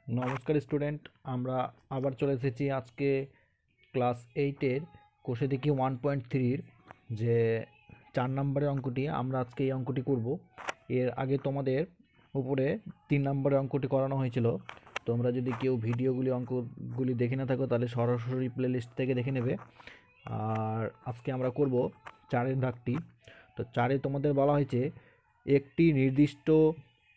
নমস্কার স্টুডেন্ট, আমরা আবার চলে এসেছি আজকে ক্লাস 8-এর কোষে দেখি 1.3-র যে 4 নম্বরের অঙ্কটি। আমরা আজকে এই অঙ্কটি করব। এর আগে তোমাদের উপরে 3 নম্বরের অঙ্কটি করানো হয়েছিল। তোমরা যদি কেউ ভিডিওগুলি অঙ্কগুলি দেখে না থাকো তাহলে সরাসরি প্লেলিস্ট থেকে দেখে নেবে। আর আজকে আমরা করব 4-এর দাগটি। তো 4-এ তোমাদের বলা হয়েছে একটি নির্দিষ্ট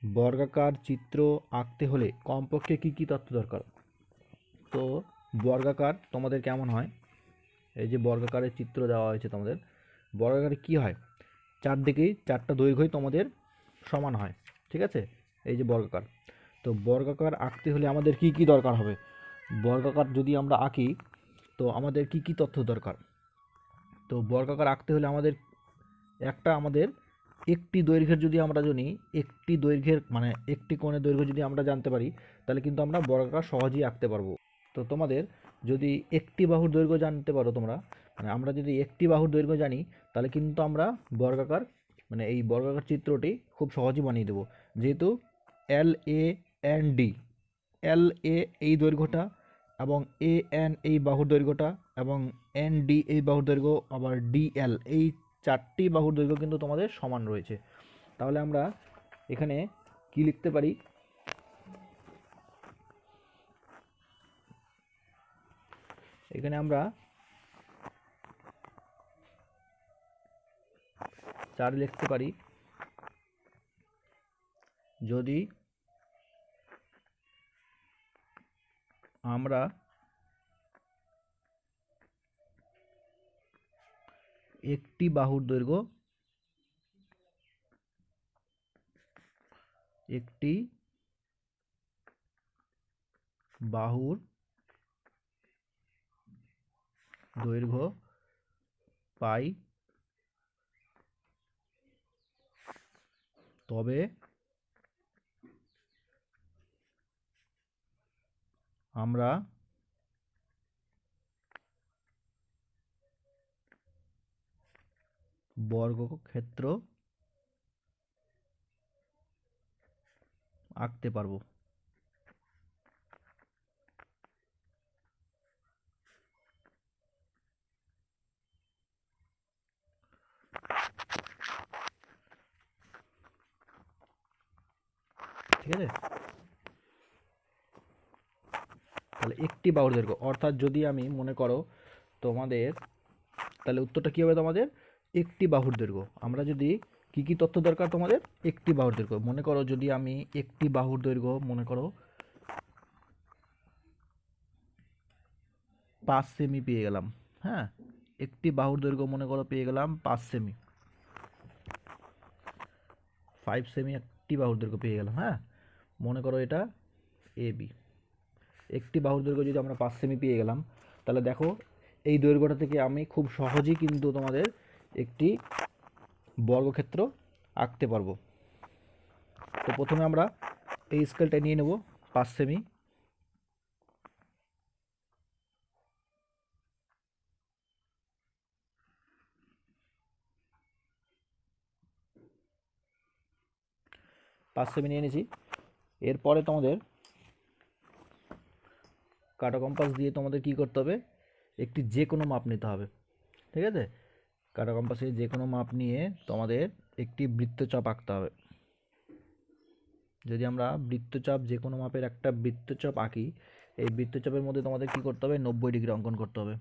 বর্গাকার চিত্র আঁকতে হলে কমপক্ষে কী কী তথ্য দরকার। তো বর্গাকার তোমাদের কেমন হয়, এই যে বর্গাকারের চিত্র দেওয়া হয়েছে তোমাদের, বর্গাকারে কি হয়, চারদিকেই চারটা দৈর্ঘ্যই তোমাদের সমান হয়, ঠিক আছে। এই যে বর্গাকার, তো বর্গাকার আঁকতে হলে আমাদের কি কি দরকার হবে, বর্গাকার যদি আমরা আঁকি তো আমাদের কি কি তথ্য দরকার। তো বর্গাকার আঁকতে হলে আমাদের একটি দৈর্ঘ্যের যদি আমরা জানি, একটি দৈর্ঘ্যের মানে একটি কোণের দৈর্ঘ্য যদি আমরা জানতে পারি তাহলে কিন্তু আমরা বর্গাকার সহজেই আঁকতে পারবো। তো তোমাদের যদি একটি বাহুর দৈর্ঘ্য জানতে পারো তোমরা, মানে আমরা যদি একটি বাহুর দৈর্ঘ্য জানি তাহলে কিন্তু আমরা বর্গাকার মানে এই বর্গাকার চিত্রটি খুব সহজেই বানিয়ে দেবো। যেহেতু এল এ এন ডি, এল এ এই দৈর্ঘ্যটা এবং এ এন এই বাহুর দৈর্ঘ্যটা এবং এন ডি এই বাহুর দৈর্ঘ্য আবার ডি এল এই চারটি বাহুর দৈর্ঘ্য কিন্তু তোমাদের সমান রয়েছে। তাহলে আমরা এখানে কি লিখতে পারি, এখানে আমরা 4 লিখতে পারি যদি আমরা একটি বাহুর দৈর্ঘ্য পাই, তবে আমরা বর্গক্ষেত্র আঁকতে পারবো। ঠিক আছে, তাহলে একটি বাহুর দৈর্ঘ্য অর্থাৎ যদি আমি মনে করো তোমাদের, তাহলে উত্তরটা কী হবে, তোমাদের একটি বাহুর দৈর্ঘ্য। আমরা যদি কি কি তথ্য দরকার, তোমাদের একটি বাহুর দৈর্ঘ্য মনে করো, যদি আমি একটি বাহুর দৈর্ঘ্য মনে করো 5 সেমি পেয়ে গেলাম। হ্যাঁ, একটি বাহুর দৈর্ঘ্য মনে করো পেয়ে গেলাম 5 সেমি, 5 সেমি একটি বাহুর দৈর্ঘ্য পেয়ে গেলাম। হ্যাঁ, মনে করো এটা এ বি, একটি বাহুর দৈর্ঘ্য যদি আমরা 5 সেমি পেয়ে গেলাম, তাহলে দেখো এই দৈর্ঘ্যটা থেকে আমি খুব সহজেই কিন্তু তোমাদের একটি বর্গক্ষেত্র আঁকতে পারবো। তো প্রথমে আমরা এই স্কেলটা নিয়ে নেব 5 সেমি, নিয়ে নিয়েছি। এরপরে তোমাদের কাঁটা কম্পাস দিয়ে তোমাদের কি করতে হবে, একটি যে কোনো মাপ নিতে হবে। ঠিক আছে, কাঁটা কম্পাসে যে কোনো মাপ নিয়ে তোমাদের একটি বৃত্তচাপ আঁকতে হবে। যদি আমরা বৃত্তচাপ যে কোনো মাপের একটা বৃত্তচাপ আঁকি, এই বৃত্তচাপের মধ্যে তোমাদের কি করতে হবে, 90 ডিগ্রি অঙ্কন করতে হবে।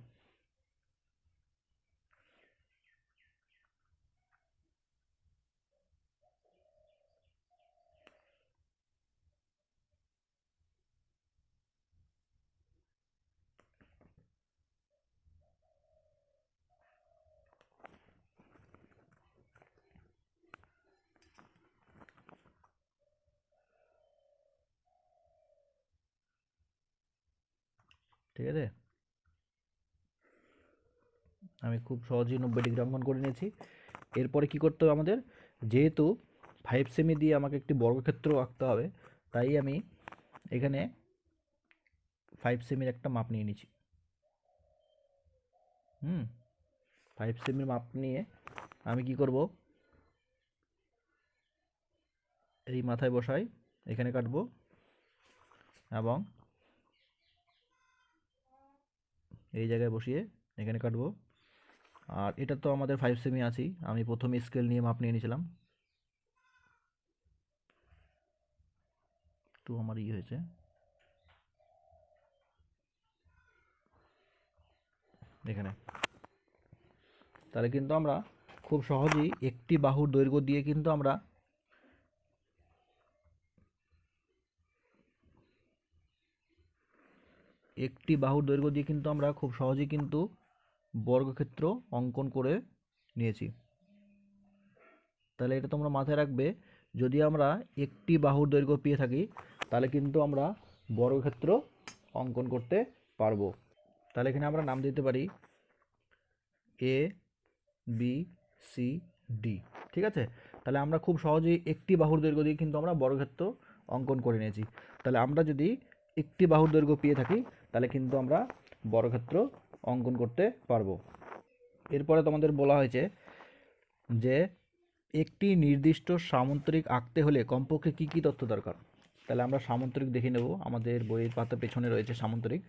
ঠিক আছে, আমি খুব সহজেই 90 ডিগ্রি অঙ্কন করে নিয়েছি। এরপরে কি করতে হবে আমাদের, যেহেতু 5 সেমি দিয়ে আমাকে একটি বর্গক্ষেত্র আঁকতে হবে, তাই আমি এখানে 5 সেমির একটা মাপ নিয়ে নিচ্ছি। 5 সেমির মাপ নিয়ে আমি কি করব, এই মাথায় বসাই, এখানে কাটবো এবং এই জায়গায় বসিয়ে এখানে কাটবো। আর এটা তো আমাদের 5 সেমি আছেই, আমি প্রথমে স্কেল নিয়ে মাপ নিয়ে নিয়েছিলাম। তো আমার হয়েছে এখানে। তাহলে কিন্তু আমরা খুব সহজেই একটি বাহুর দৈর্ঘ্য দিয়ে কিন্তু আমরা খুব সহজেই কিন্তু বর্গক্ষেত্র অঙ্কন করে নিয়েছি। তাহলে এটা তোমরা মাথায় রাখবে, যদি আমরা একটি বাহুর দৈর্ঘ্য পেয়ে থাকি তাহলে কিন্তু আমরা বর্গক্ষেত্র অঙ্কন করতে পারবো। তাহলে এখানে আমরা নাম দিতে পারি এ বি সি ডি। ঠিক আছে, তাহলে আমরা খুব সহজেই একটি বাহুর দৈর্ঘ্য দিয়ে কিন্তু আমরা বর্গক্ষেত্র অঙ্কন করে নিয়েছি। তাহলে আমরা যদি একটি বাহুর দৈর্ঘ্য পেয়ে থাকি তাহলে কিন্তু আমরা বর্গক্ষেত্র অঙ্কন করতে পারবো। এরপরে তোমাদের বলা হয়েছে যে একটি নির্দিষ্ট সামুদ্রিক আঁকতে হলে কমপক্ষে কী কী তথ্য দরকার। তাহলে আমরা সামুদ্রিক দেখে নেব, আমাদের বইয়ের পাতা পেছনে রয়েছে সামুদ্রিক।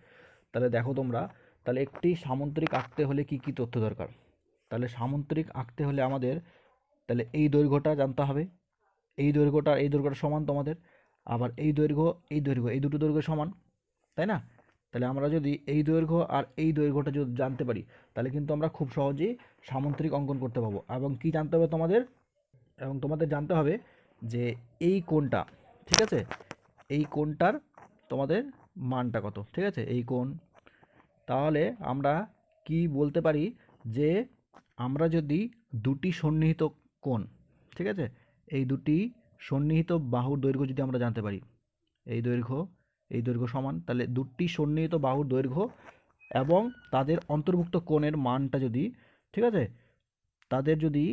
তাহলে দেখো তোমরা, তাহলে একটি সামুদ্রিক আঁকতে হলে কী কী তথ্য দরকার। তাহলে সামুদ্রিক আঁকতে হলে আমাদের তাহলে এই দৈর্ঘ্যটা জানতে হবে, এই দৈর্ঘ্যটা সমান তোমাদের, আবার এই দৈর্ঘ্য এই দুটো দৈর্ঘ্য সমান, তাই না? তাহলে আমরা যদি এই দৈর্ঘ্য আর এই দৈর্ঘ্যটা যদি জানতে পারি তাহলে কিন্তু আমরা খুব সহজেই সামুদ্রিক অঙ্কন করতে পারবো। এবং কি জানতে হবে তোমাদের, জানতে হবে যে এই কোণটা, ঠিক আছে, এই কোণটার তোমাদের মানটা কত, ঠিক আছে, এই কোণ। তাহলে আমরা কি বলতে পারি যে আমরা যদি দুটি সন্নিহিত কোণ, ঠিক আছে, এই দুটি সন্নিহিত বাহুর দৈর্ঘ্য যদি আমরা জানতে পারি, এই দৈর্ঘ্য সমান, তাহলে দুটি সন্নিহিত বাহুর দৈর্ঘ্য এবং তাদের অন্তর্ভুক্ত কোণের মানটা যদি, ঠিক আছে, তাদের যদি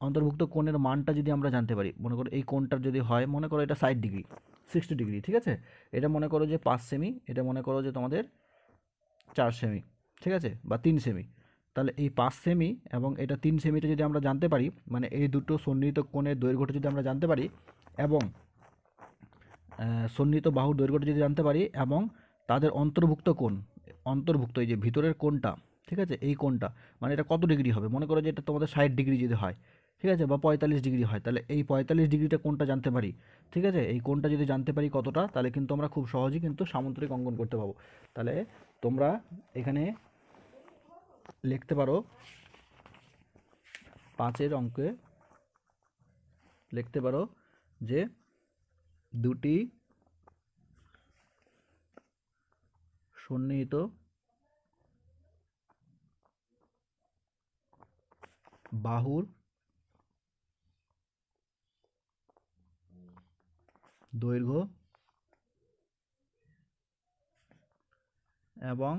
অন্তর্ভুক্ত কোণের মানটা যদি আমরা জানতে পারি, মনে করো এই কোণটার যদি হয়, মনে করো এটা 60 ডিগ্রি 60 ডিগ্রি, ঠিক আছে, এটা মনে করো যে 5 সেমি, এটা মনে করো যে তোমাদের 4 সেমি, ঠিক আছে, বা 3 সেমি। তাহলে এই 5 সেমি এবং এটা 3 সেমিটা যদি আমরা জানতে পারি, মানে এই দুটো সন্নিহিত কোণের দৈর্ঘ্যটা যদি আমরা জানতে পারি এবং সন্নিহিত বাহুর দৈর্ঘ্যটা যদি জানতে পারি এবং তাদের অন্তর্ভুক্ত এই যে ভিতরের কোণটা, ঠিক আছে, এই কোণটা মানে এটা কত ডিগ্রি হবে, মনে করো যে এটা তোমাদের 60 ডিগ্রি যদি হয়, ঠিক আছে, বা 45 ডিগ্রি হয়, তাহলে এই 45 ডিগ্রিটা কোণটা জানতে পারি, ঠিক আছে, এই কোণটা যদি জানতে পারি কতটা, তাহলে কিন্তু আমরা খুব সহজেই কিন্তু সামুদ্রিক অঙ্কন করতে পারবো। তাহলে তোমরা এখানে লিখতে পারো 5 অঙ্কে লিখতে পারো যে দুটি সন্নিহিত বাহুর দৈর্ঘ্য এবং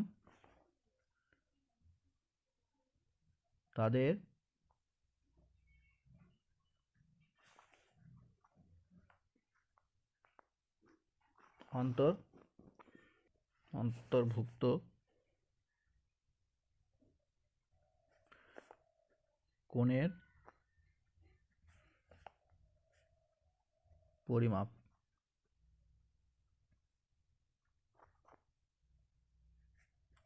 তাদের অন্তর্ভুক্ত কোণের পরিমাপ।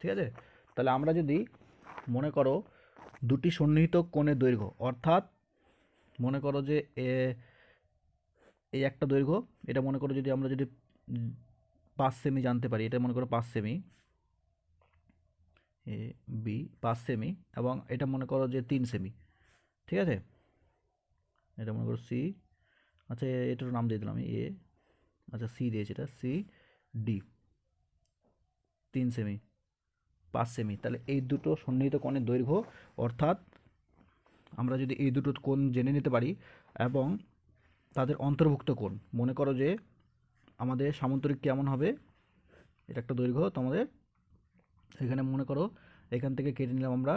ঠিক আছে, তাহলে আমরা যদি মনে করো দুটি সন্নিহিত কোণের দৈর্ঘ্য, অর্থাৎ মনে করো যে এই একটা দৈর্ঘ্য, এটা মনে করো যদি আমরা যদি 5 সেমি জানতে পারি, এটা মনে করো 5 সেমি, এ বি 5 সেমি, এবং এটা মনে করো যে 3 সেমি, ঠিক আছে, এটা মনে করো সি, আচ্ছা এটার নাম দিয়ে দিলাম এ, আচ্ছা সি দিয়েছি, এটা সি ডি 3 সেমি 5 সেমি। তাহলে এই দুটো সন্নিহিত কোণের দৈর্ঘ্য, অর্থাৎ আমরা যদি এই দুটো কোণ জেনে নিতে পারি এবং তাদের অন্তর্ভুক্ত কোণ, মনে করো যে আমাদের সামুদ্রিক কেমন হবে, এটা একটা দৈর্ঘ্য তোমাদের, এখানে মনে করো এখান থেকে কেটে নিলাম আমরা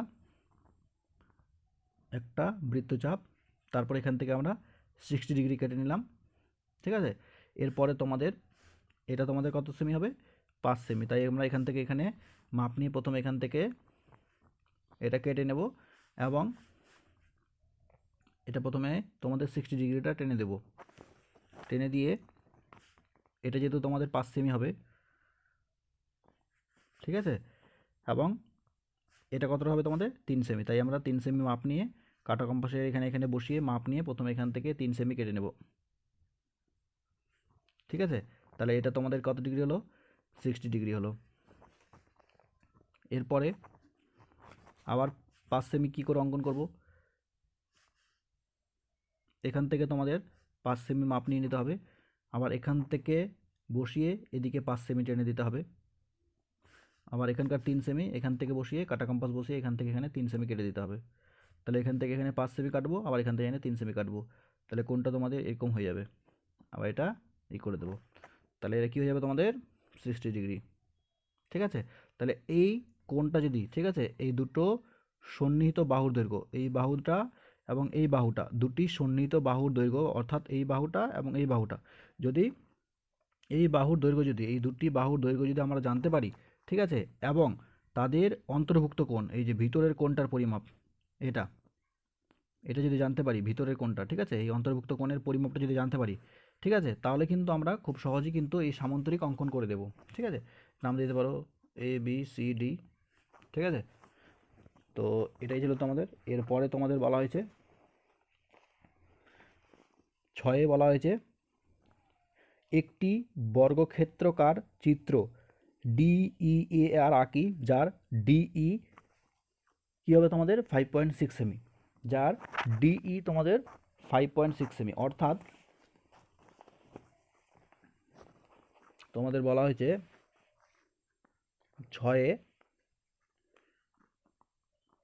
একটা বৃত্তচাপ, তারপর এখান থেকে আমরা 60 ডিগ্রি কেটে নিলাম, ঠিক আছে, এরপরে তোমাদের এটা তোমাদের কত সেমি হবে, 5 সেমি। তাই আমরা এখান থেকে এখানে মাপ নিয়ে প্রথমে এখান থেকে এটা কেটে নেব এবং এটা প্রথমে তোমাদের 60 ডিগ্রিটা টেনে দেব, টেনে দিয়ে এটা যেহেতু তোমাদের 5 সেমি হবে, ঠিক আছে, এবং এটা কতটা হবে তোমাদের 3 সেমি। তাই আমরা 3 সেমি মাপ নিয়ে কাটা কম্পাসের এখানে এখানে বসিয়ে মাপ নিয়ে প্রথমে এখান থেকে 3 সেমি কেটে নেব। ঠিক আছে, তাহলে এটা তোমাদের কত ডিগ্রি হলো, 60 ডিগ্রি হলো। এরপরে আবার 5 সেমি কী করে অঙ্কন করব, এখান থেকে তোমাদের 5 সেমি মাপ নিয়ে নিতে হবে, আবার এখান থেকে বসিয়ে এদিকে 5 সেমি টেনে দিতে হবে, আবার এখানকার 3 সেমি এখান থেকে বসিয়ে কাটা কম্পাস বসিয়ে এখান থেকে এখানে 3 সেমি কেটে দিতে হবে। তাহলে এখান থেকে এখানে 5 সেমি কাটবো, আবার এখান থেকে এখানে 3 সেমি কাটবো, তাহলে কোণটা তোমাদের এরকম হয়ে যাবে। আবার এটা করে দেবো, তাহলে এটা কী হয়ে যাবে তোমাদের 60 ডিগ্রি। ঠিক আছে, তাহলে এই কোণটা যদি, ঠিক আছে, এই দুটো সন্নিহিত বাহুর দৈর্ঘ্য, এই বাহুটা এবং এই বাহুটা দুটি সন্নিহিত বাহুর দৈর্ঘ্য, অর্থাৎ এই বাহুটা এবং এই বাহুটা, যদি এই বাহুর দৈর্ঘ্য যদি এই দুটি বাহুর দৈর্ঘ্য যদি আমরা জানতে পারি, ঠিক আছে, এবং তাদের অন্তর্ভুক্ত কোণ, এই যে ভিতরের কোণটার পরিমাপ, এটা এটা যদি জানতে পারি ভিতরের কোণটা, ঠিক আছে, এই অন্তর্ভুক্ত কোণের পরিমাপটা যদি জানতে পারি, ঠিক আছে, তাহলে কিন্তু আমরা খুব সহজেই কিন্তু এই সামান্তরিক অঙ্কন করে দেব। ঠিক আছে, নাম দিতে পারো ABCD। ঠিক আছে, তো এটাই ছিল তোমাদের। এরপরে তোমাদের বলা হয়েছে 6-এ বলা হয়েছে একটি বর্গক্ষেত্রকার চিত্র DEAR আঁকি, যার DE কী হবে তোমাদের 5.6 সেমি, যার DE তোমাদের 5.6 সেমি, অর্থাৎ তোমাদের বলা হয়েছে 6-এ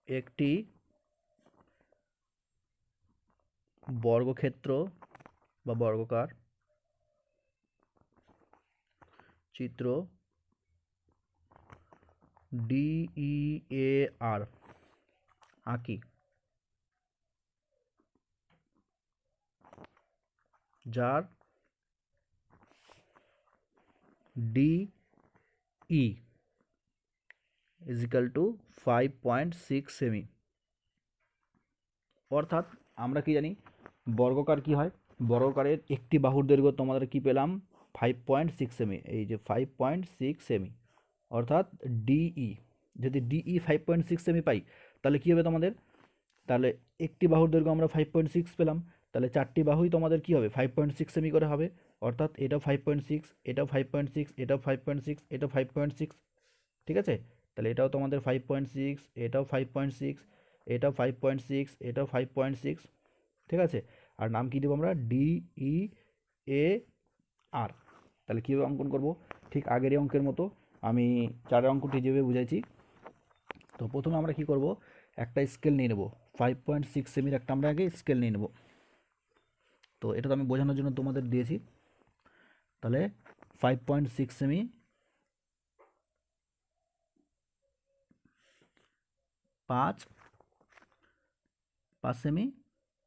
একটি বর্গক্ষেত্র বা বর্গকার চিত্র DEAR আঁকি, যার DE = 5.6 সেমি। অর্থাৎ আমরা কি জানি বর্গকার কি হয়, বর্গকারের একটি বাহুর দৈর্ঘ্য তোমাদের কি পেলাম 5.6 সেমি, এই যে 5.6 সেমি, অর্থাৎ DE, যদি DE 5.6 সেমি পাই তাহলে কী হবে তোমাদের, তাহলে একটি বাহুর দৈর্ঘ্য আমরা 5.6 পেলাম, তাহলে চারটি বাহুই তোমাদের কী হবে 5.6 সেমি করে হবে, অর্থাৎ এটাও 5.6, এটাও 5.6, এটাও 5.6, এটাও 5.6। ঠিক আছে, তাহলে এটাও তোমাদের 5.6, এটাও 5.6, এটাও 5.6, এটাও 5.6। ঠিক আছে, আর নাম কী দেবো আমরা DEAR। তাহলে কীভাবে অঙ্কন করব, ঠিক আগের অঙ্কের মতো আমি 4-এর অঙ্কটি যেভাবে বুঝাইছি। তো প্রথমে আমরা কি করব, একটা স্কেল নিয়ে নেব, 5.6 সেমির একটা আমরা আগে স্কেল নিয়ে নেব। তো এটা তো আমি বোঝানোর জন্য তোমাদের দিয়েছি। তাহলে 5.6 সেমি 5 সেমি,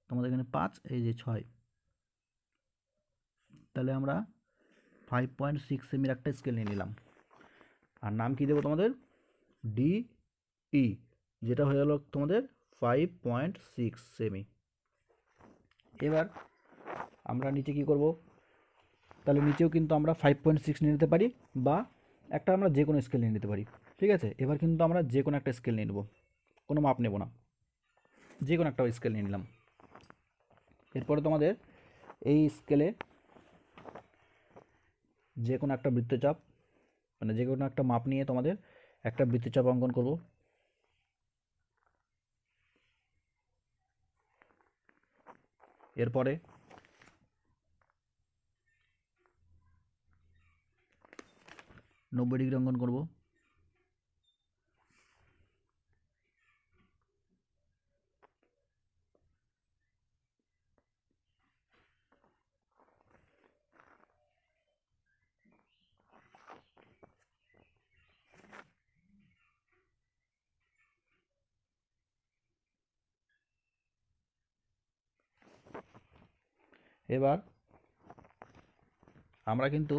তোমাদের এখানে 5, এই যে 6, তাহলে আমরা 5.6 সেমির একটা স্কেল নিয়ে নিলাম, আর নাম কি দেবো তোমাদের DE, যেটা হয়ে গেল তোমাদের 5.6 সেমি। এবার আমরা নিচে কি করব, তাহলে নিচেও কিন্তু আমরা 5.6 নিয়ে নিতে পারি, বা একটা আমরা যে কোনো স্কেল নিয়ে নিতে পারি। ঠিক আছে, এবার কিন্তু আমরা যে কোনো একটা স্কেল নিয়ে নেব, কোনো মাপ নেব না, যে কোনো একটা স্কেল নিয়ে নিলাম। এরপরে তোমাদের এই স্কেলে যে কোনো একটা বৃত্তচাপ, মানে যে কোনো একটা মাপ নিয়ে তোমাদের একটা বৃত্তচাপ অঙ্কন করব। এরপরে 90 ডিগ্রি অঙ্কন করব। এবার আমরা কিন্তু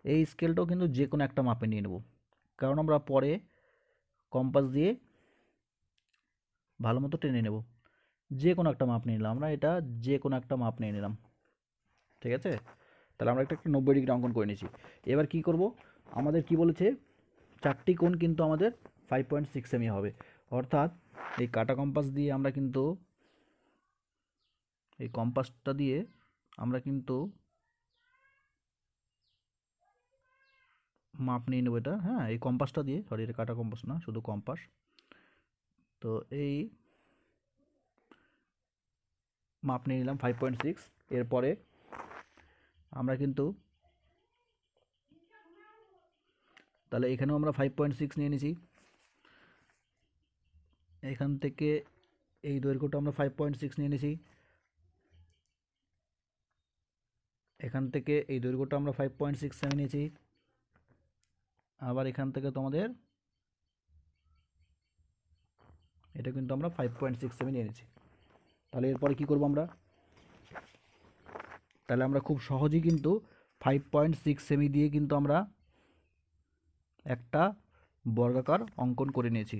এই স্কেলটাও কিন্তু যে কোনো একটা মাপে নিয়ে নেব, কারণ আমরা পরে কম্পাস দিয়ে ভালো মতো টেনে নেব। যে কোনো একটা মাপ নিয়ে নিলাম আমরা, এটা যে কোনো একটা মাপ নিয়ে নিলাম। ঠিক আছে, তাহলে আমরা একটা 90 ডিগ্রি অঙ্কন করে নিয়েছি। এবার কি করব, আমাদের কি বলেছে চারটি কোণ কিন্তু আমাদের 5.6 সেমি হবে। অর্থাৎ এই কাটা কম্পাস দিয়ে আমরা কিন্তু এই কম্পাসটা দিয়ে আমরা কিন্তু মাপ নিয়ে নেব এটা, হ্যাঁ, এই কম্পাসটা দিয়ে, সরি এটা কাটা কম্পাস না, শুধু কম্পাস। তো এই মাপ নিয়ে নিলাম 5.6। এরপরে আমরা কিন্তু তাহলে এখানেও আমরা 5.6 নিয়ে নিয়েছি। এখান থেকে এই দৈর্ঘ্যটা আমরা 5.6 নিয়ে নিয়েছি। এখান থেকে এই দৈর্ঘ্যটা আমরা 5.6 সেমি নিয়েছি। আবার এখান থেকে তোমাদের এটা কিন্তু আমরা 5.6 সেমি নিয়ে নিয়েছি। তাহলে এরপরে কি করব আমরা? তাহলে আমরা খুব সহজেই কিন্তু 5.6 সেমি দিয়ে কিন্তু আমরা একটা বর্গাকার অঙ্কন করে নিয়েছি।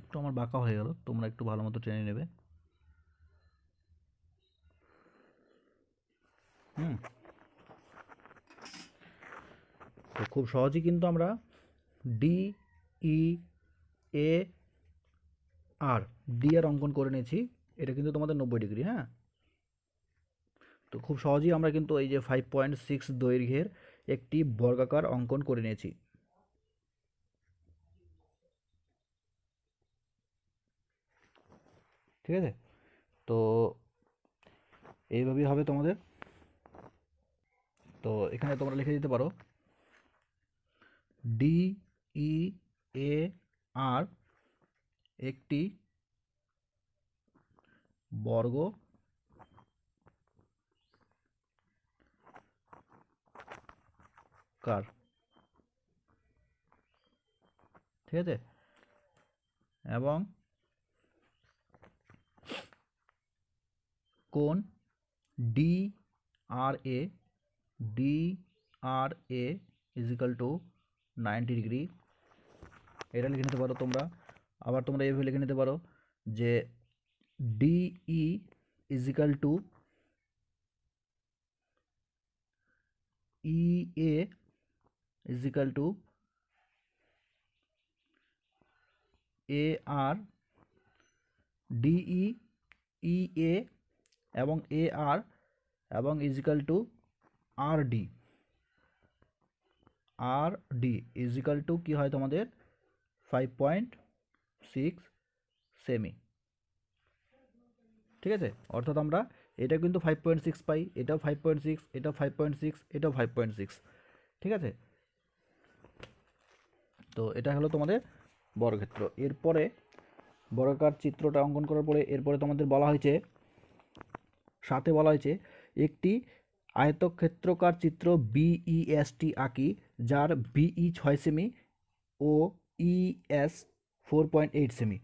একটু আমার বাঁকা হয়ে গেল, তোমরা একটু ভালো মতো টেনে নেবে। তো খুব সহজেই কিন্তু আমরা ডি ই এ আর ডি আর অঙ্কন করে নিয়েছি। এটা কিন্তু তোমাদের 90 ডিগ্রি, হ্যাঁ। তো খুব সহজেই আমরা কিন্তু এই যে 5.6 দৈর্ঘ্যের একটি বর্গাকার অঙ্কন করে নিয়েছি। ঠিক আছে, তো এইভাবেই হবে তোমাদের। তো এখানে তোমরা লিখে দিতে পারো ডি ই এ আর একটি বর্গাকার, ঠিক আছে, এবং কোণ D R A is equal to 90 degree. এটা লিখে নিতে পারো তোমরা। আবার তোমরা এইভাবে লিখে নিতে পারো যে D E is equal to E A is equal to A R, D E E A এবং এ আর এবং is equal to R D. R D is equal to কী হয় তোমাদের 5.6 সেমি। ঠিক আছে, অর্থাৎ আমরা এটা কিন্তু 5.6 পাই, এটাও 5.6, এটাও 5.6, এটাও 5.6। ঠিক আছে, তো এটা হলো তোমাদের বর্গক্ষেত্র। এরপরে বর্গাকার চিত্রটা অঙ্কন করার পরে এরপরে তোমাদের বলা হয়েছে, সাথে বলা হয়েছে একটি আয়তক্ষেত্রকার চিত্র বিইএসটি আঁকি যার বিই 6 সেমি ও ইএস 4.8 সেমি।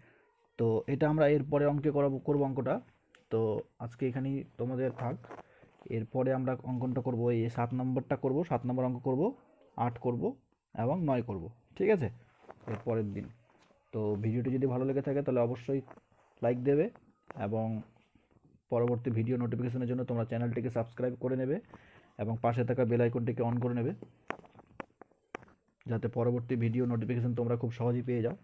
তো এটা আমরা এরপরে অঙ্কে করবো অঙ্কটা। তো আজকে এখানেই তোমাদের থাক। এরপরে আমরা অঙ্কনটা করব, এই 7 নম্বরটা করব, 7 নম্বর অঙ্ক করব, 8 করব এবং 9 করব। ঠিক আছে, এর পরের দিন। তো ভিডিওটি যদি ভালো লেগে থাকে তাহলে অবশ্যই লাইক দেবে এবং পরবর্তী ভিডিও নোটিফিকেশনের জন্য তোমরা চ্যানেলটিকে সাবস্ক্রাইব করে নেবে এবং পাশে থাকা বেল আইকনটিকে অন করে নেবে, যাতে পরবর্তী ভিডিও নোটিফিকেশন তোমরা খুব সহজেই পেয়ে যাও।